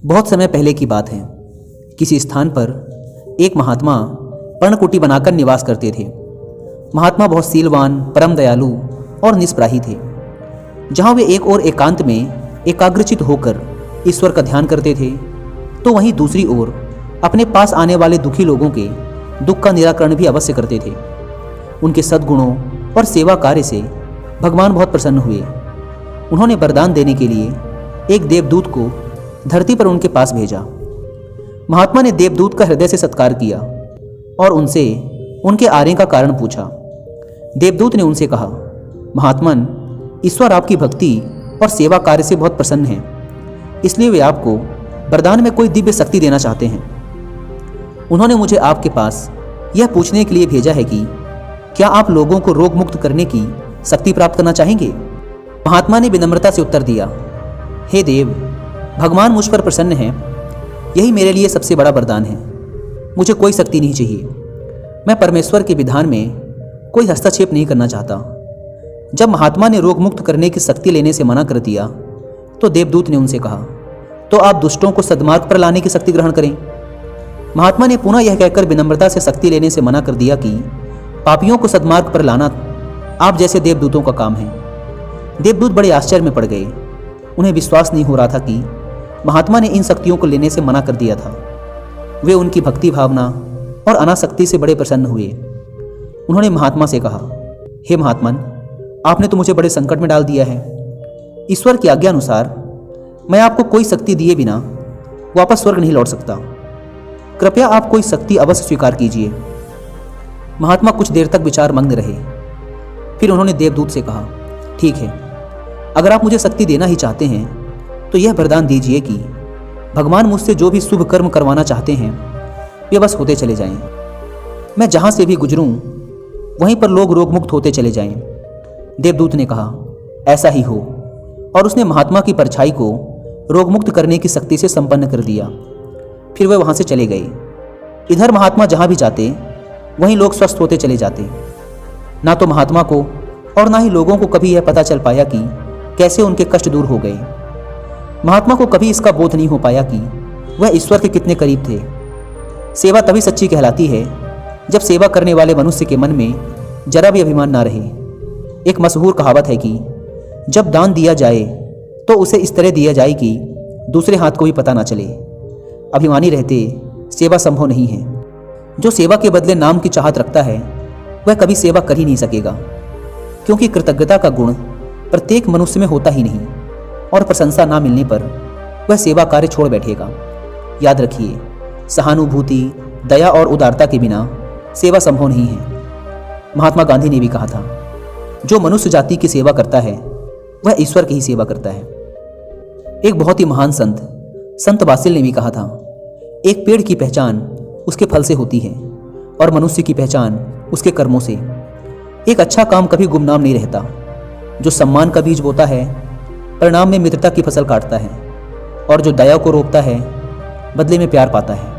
बहुत समय पहले की बात है। किसी स्थान पर एक महात्मा पर्णकुटी बनाकर निवास करते थे। महात्मा बहुत सीलवान, परम दयालु और निष्प्राही थे। जहाँ वे एक और एकांत में एकाग्रचित होकर ईश्वर का ध्यान करते थे, तो वहीं दूसरी ओर अपने पास आने वाले दुखी लोगों के दुख का निराकरण भी अवश्य करते थे। उनके सद्गुणों और सेवा कार्य से भगवान बहुत प्रसन्न हुए। उन्होंने वरदान देने के लिए एक देवदूत को धरती पर उनके पास भेजा। महात्मा ने देवदूत का हृदय से सत्कार किया और उनसे उनके आने का कारण पूछा। देवदूत ने उनसे कहा, महात्मन, ईश्वर आपकी भक्ति और सेवा कार्य से बहुत प्रसन्न हैं, इसलिए वे आपको वरदान में कोई दिव्य शक्ति देना चाहते हैं। उन्होंने मुझे आपके पास यह पूछने के लिए भेजा है कि क्या आप लोगों को रोग मुक्त करने की शक्ति प्राप्त करना चाहेंगे? महात्मा ने विनम्रता से उत्तर दिया, हे देव, भगवान मुझ पर प्रसन्न हैं, यही मेरे लिए सबसे बड़ा वरदान है। मुझे कोई शक्ति नहीं चाहिए। मैं परमेश्वर के विधान में कोई हस्तक्षेप नहीं करना चाहता। जब महात्मा ने रोग मुक्त करने की शक्ति लेने से मना कर दिया, तो देवदूत ने उनसे कहा, तो आप दुष्टों को सद्मार्ग पर लाने की शक्ति ग्रहण करें। महात्मा ने पुनः यह कहकर विनम्रता से शक्ति लेने से मना कर दिया कि पापियों को सद्मार्ग पर लाना आप जैसे देवदूतों का काम है। देवदूत बड़े आश्चर्य में पड़ गए। उन्हें विश्वास नहीं हो रहा था कि महात्मा ने इन शक्तियों को लेने से मना कर दिया था। वे उनकी भक्ति भावना और अनासक्ति से बड़े प्रसन्न हुए। उन्होंने महात्मा से कहा, हे महात्मन, आपने तो मुझे बड़े संकट में डाल दिया है। ईश्वर की आज्ञा अनुसार मैं आपको कोई शक्ति दिए बिना वापस स्वर्ग नहीं लौट सकता। कृपया आप कोई शक्ति अवश्य स्वीकार कीजिए। महात्मा कुछ देर तक विचार मग्न रहे। फिर उन्होंने देवदूत से कहा, ठीक है, अगर आप मुझे शक्ति देना ही चाहते हैं तो यह वरदान दीजिए कि भगवान मुझसे जो भी शुभ कर्म करवाना चाहते हैं वे बस होते चले जाएं। मैं जहाँ से भी गुजरूं वहीं पर लोग रोग मुक्त होते चले जाएं। देवदूत ने कहा, ऐसा ही हो, और उसने महात्मा की परछाई को रोग मुक्त करने की शक्ति से संपन्न कर दिया। फिर वे वहाँ से चले गए। इधर महात्मा जहाँ भी जाते वहीं लोग स्वस्थ होते चले जाते। ना तो महात्मा को और ना ही लोगों को कभी यह पता चल पाया कि कैसे उनके कष्ट दूर हो गए। महात्मा को कभी इसका बोध नहीं हो पाया कि वह ईश्वर के कितने करीब थे। सेवा तभी सच्ची कहलाती है जब सेवा करने वाले मनुष्य के मन में जरा भी अभिमान ना रहे। एक मशहूर कहावत है कि जब दान दिया जाए तो उसे इस तरह दिया जाए कि दूसरे हाथ को भी पता ना चले। अभिमानी रहते सेवा संभव नहीं है। जो सेवा के बदले नाम की चाहत रखता है वह कभी सेवा कर ही नहीं सकेगा, क्योंकि कृतज्ञता का गुण प्रत्येक मनुष्य में होता ही नहीं, और प्रशंसा ना मिलने पर वह सेवा कार्य छोड़ बैठेगा। याद रखिए, सहानुभूति, दया और उदारता के बिना सेवा संभव नहीं है। महात्मा गांधी ने भी कहा था, जो मनुष्य जाति की सेवा करता है वह ईश्वर की ही सेवा करता है। एक बहुत ही महान संत बासिल ने भी कहा था, एक पेड़ की पहचान उसके फल से होती है और मनुष्य की पहचान उसके कर्मों से। एक अच्छा काम कभी गुमनाम नहीं रहता। जो सम्मान का बीज बोता है परिणाम में मित्रता की फसल काटता है, और जो दया को रोपता है बदले में प्यार पाता है।